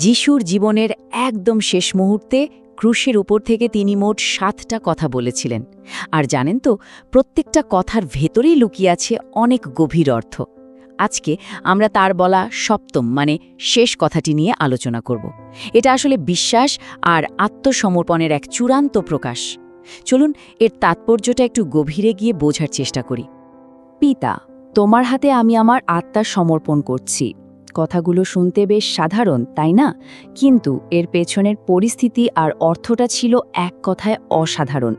যিশুর জীবনের একদম শেষ মুহূর্তে ক্রুশের উপর থেকে তিনি মোট 7টা কথা বলেছিলেন। আর জানেন তো, প্রত্যেকটা কথার ভেতরেই লুকিয়ে আছে অনেক গভীর অর্থ। আজকে আমরা তার বলা সপ্তম শেষ কথাটি নিয়ে আলোচনা করব। এটা আসলে বিশ্বাস আর আত্মসমর্পণের এক চূড়ান্ত প্রকাশ। চলুন এর তাৎপর্যটা একটু গভীরে গিয়ে বোঝার চেষ্টা করি। পিতা, তোমার হাতে আমি আমার আত্মা সমর্পণ করছি। কথাগুলো শুনতে বেশ সাধারণ, তাই না? কিন্তু এর পেছনের পরিস্থিতি আর অর্থটা ছিল এক কথায় অসাধারণ।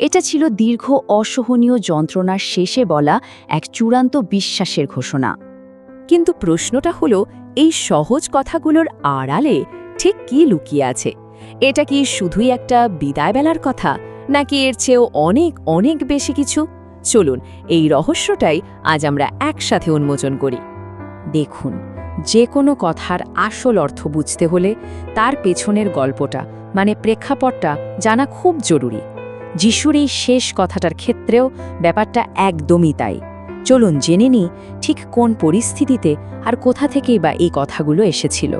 এটা ছিল দীর্ঘ অসহনীয় যন্ত্রণার শেষে বলা এক চূড়ান্ত বিশ্বাসের ঘোষণা। কিন্তু প্রশ্নটা হলো, এই সহজ কথাগুলোর আড়ালে ঠিক কি লুকিয়ে আছে? এটা কি শুধুই একটা বিদায়বেলার কথা, নাকি এর চেয়েও অনেক অনেক বেশি কিছু? চলুন এই রহস্যটাই আজ আমরা একসাথে উন্মোচন করি। দেখুন, যে কোনো কথার আসল অর্থ বুঝতে হলে তার পেছনের গল্পটা প্রেক্ষাপটটা জানা খুব জরুরি। যিশুর এই শেষ কথাটার ক্ষেত্রেও ব্যাপারটা একদমই তাই। চলুন জেনে নিই ঠিক কোন পরিস্থিতিতে আর কোথা থেকেই বা এই কথাগুলো এসেছিল।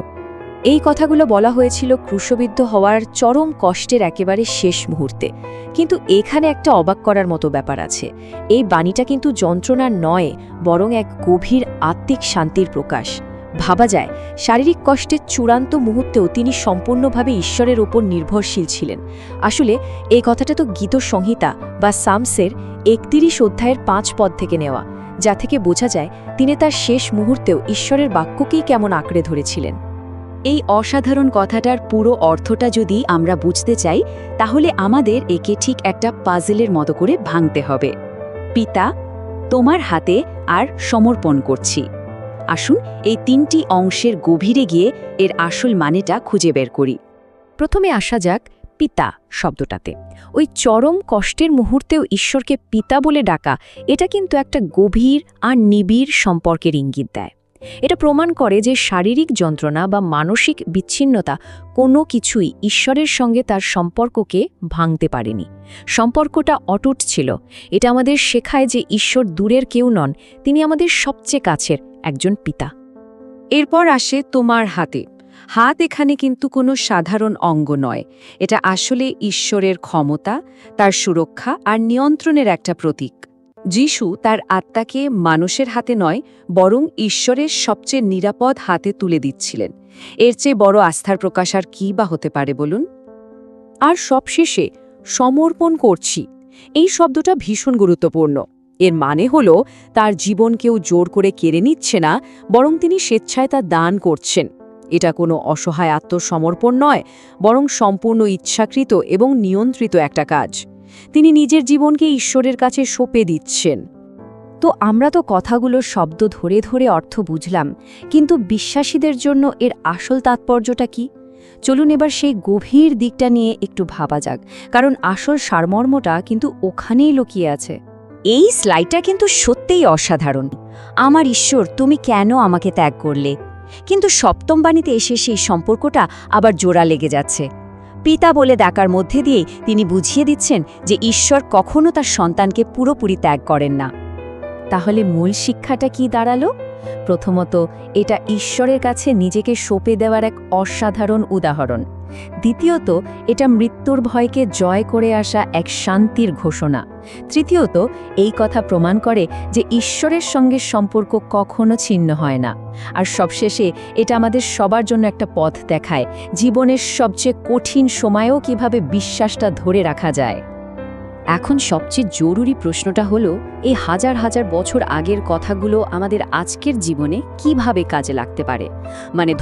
এই কথাগুলো বলা হয়েছিল ক্রুশবিদ্ধ হওয়ার চরম কষ্টের একেবারে শেষ মুহূর্তে। কিন্তু এখানে একটা অবাক করার মতো ব্যাপার আছে। এই বাণীটা কিন্তু যন্ত্রণার নয়, বরং এক গভীর আত্মিক শান্তির প্রকাশ। ভাবা যায়, শারীরিক কষ্টের চূড়ান্ত মুহূর্তেও তিনি সম্পূর্ণভাবে ঈশ্বরের ওপর নির্ভরশীল ছিলেন। আসলে এই কথাটা তো গীত সংহিতা বা সামসের 31 অধ্যায়ের 5 পদ থেকে নেওয়া, যা থেকে বোঝা যায় তিনি তার শেষ মুহূর্তেও ঈশ্বরের বাক্যকেই কেমন আঁকড়ে ধরেছিলেন। এই অসাধারণ কথাটার পুরো অর্থটা যদি আমরা বুঝতে চাই, তাহলে আমাদের একে ঠিক একটা পাজলের মতো করে ভাঙতে হবে। পিতা, তোমার হাতে আর সমর্পণ করছি। আসুন এই 3টি অংশের গভীরে গিয়ে এর আসল মানেটা খুঁজে বের করি। প্রথমে আসা যাক পিতা শব্দটাতে। ওই চরম কষ্টের মুহূর্তেও ঈশ্বরকে পিতা বলে ডাকা, এটা কিন্তু একটা গভীর আর নিবিড় সম্পর্কের ইঙ্গিত দেয়। এটা প্রমাণ করে যে শারীরিক যন্ত্রণা বা মানসিক বিচ্ছিন্নতা কোনো কিছুই ঈশ্বরের সঙ্গে তার সম্পর্ককে ভাঙতে পারেনি। সম্পর্কটা অটুট ছিল। এটা আমাদের শেখায় যে ঈশ্বর দূরের কেউ নন, তিনি আমাদের সবচেয়ে কাছের একজন পিতা। এরপর আসে তোমার হাতে। হাত এখানে কিন্তু কোনো সাধারণ অঙ্গ নয়। এটা আসলে ঈশ্বরের ক্ষমতা, তার সুরক্ষা আর নিয়ন্ত্রণের একটা প্রতীক। যিশু তার আত্মাকে মানুষের হাতে নয়, বরং ঈশ্বরের সবচেয়ে নিরাপদ হাতে তুলে দিচ্ছিলেন। এর চেয়ে বড় আস্থার প্রকাশ আর কী বা হতে পারে বলুন? আর সবশেষে সমর্পণ করছি, এই শব্দটা ভীষণ গুরুত্বপূর্ণ। এর মানে হলো তার জীবন কেউ জোর করে কেড়ে নিচ্ছে না, বরং তিনি স্বেচ্ছায় তা দান করছেন। এটা কোনো অসহায় আত্মসমর্পণ নয়, বরং সম্পূর্ণ ইচ্ছাকৃত এবং নিয়ন্ত্রিত একটা কাজ। তিনি নিজের জীবনকে ঈশ্বরের কাছে সঁপে দিচ্ছেন। তো আমরা তো কথাগুলোর শব্দ ধরে ধরে অর্থ বুঝলাম, কিন্তু বিশ্বাসীদের জন্য এর আসল তাৎপর্যটা কি? চলুন এবার সেই গভীর দিকটা নিয়ে একটু ভাবা যাক, কারণ আসল সারমর্মটা কিন্তু ওখানেই লুকিয়ে আছে। এই স্লাইডটা কিন্তু সত্যিই অসাধারণ। আমার ঈশ্বর, তুমি কেন আমাকে ত্যাগ করলে? কিন্তু সপ্তম বাণীতে এসে সেই সম্পর্কটা আবার জোড়া লেগে যাচ্ছে। পিতা বলে ডাকার মধ্যে দিয়েই তিনি বুঝিয়ে দিচ্ছেন যে ঈশ্বর কখনো তার সন্তানকে পুরোপুরি ত্যাগ করেন না। তাহলে মূল শিক্ষাটা কি দাঁড়ালো? প্রথমত, এটা ঈশ্বরের কাছে নিজেকে সঁপে দেওয়ার এক অসাধারণ উদাহরণ। দ্বিতীয়ত, এটা মৃত্যুর ভয়কে জয় করে আসা এক শান্তির ঘোষণা। তৃতীয়ত, এই কথা প্রমাণ করে যে ঈশ্বরের সঙ্গে সম্পর্ক কখনো ছিন্ন হয় না। আর সবশেষে এটা আমাদের সবার জন্য একটা পথ দেখায়, জীবনের সবচেয়ে কঠিন সময়েও কিভাবে বিশ্বাসটা ধরে রাখা যায়। এখন সবচেয়ে জরুরি প্রশ্নটা হলো, এই হাজার হাজার বছর আগের কথাগুলো আমাদের আজকের জীবনে কিভাবে কাজে লাগতে পারে?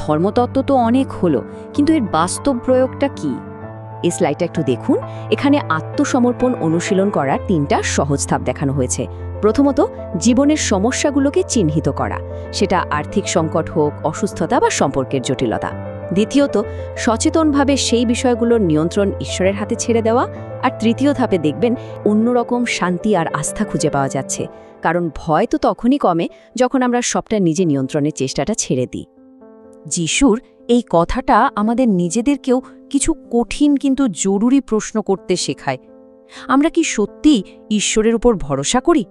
ধর্মতত্ত্ব তো অনেক হলো, কিন্তু এর বাস্তব প্রয়োগটা কি? এই স্লাইডটা একটু দেখুন। এখানে আত্মসমর্পণ অনুশীলন করার 3টা সহজ ধাপ দেখানো হয়েছে। প্রথমত, জীবনের সমস্যাগুলোকে চিহ্নিত করা, সেটা আর্থিক সংকট হোক, অসুস্থতা বা সম্পর্কের জটিলতা। দ্বিতীয়ত, সচেতনভাবে সেই বিষয়গুলোর নিয়ন্ত্রণ ঈশ্বরের হাতে ছেড়ে দেওয়া। আর তৃতীয় ধাপে দেখবেন অন্যরকম শান্তি আর আস্থা খুঁজে পাওয়া যাচ্ছে, কারণ ভয় তো তখনই কমে যখন আমরা সবটা নিজে নিয়ন্ত্রণের চেষ্টাটা ছেড়ে দিই। যিশুর এই কথাটা আমাদের নিজেদেরকেও কিছু কঠিন কিন্তু জরুরি প্রশ্ন করতে শেখায়। আমরা কি সত্যি ঈশ্বরের উপর ভরসা করি?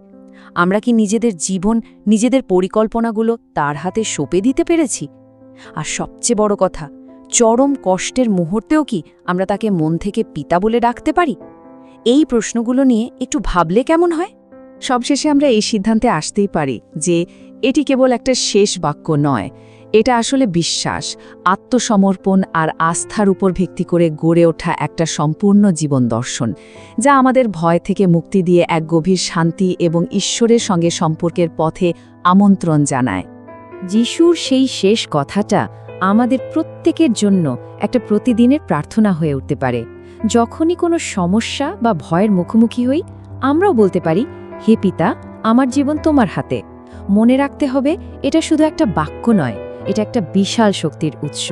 আমরা কি নিজেদের জীবন, নিজেদের পরিকল্পনাগুলো তার হাতে সঁপে দিতে পেরেছি? আর সবচেয়ে বড় কথা, চরম কষ্টের মুহূর্তেও কি আমরা তাকে মন থেকে পিতা বলে ডাকতে পারি? এই প্রশ্নগুলো নিয়ে একটু ভাবলে কেমন হয়? সবশেষে আমরা এই সিদ্ধান্তে আসতেই পারি যে এটি কেবল একটা শেষ বাক্য নয়, এটা আসলে বিশ্বাস, আত্মসমর্পণ আর আস্থার উপর ভিত্তি করে গড়ে ওঠা একটা সম্পূর্ণ জীবন দর্শন, যা আমাদের ভয় থেকে মুক্তি দিয়ে এক গভীর শান্তি এবং ঈশ্বরের সঙ্গে সম্পর্কের পথে আমন্ত্রণ জানায়। যিশুর সেই শেষ কথাটা আমাদের প্রত্যেকের জন্য একটা প্রতিদিনের প্রার্থনা হয়ে উঠতে পারে। যখনই কোনো সমস্যা বা ভয়ের মুখোমুখি হই, আমরাও বলতে পারি, হে পিতা, আমার জীবন তোমার হাতে। মনে রাখতে হবে, এটা শুধু একটা বাক্য নয়, এটা একটা বিশাল শক্তির উৎস।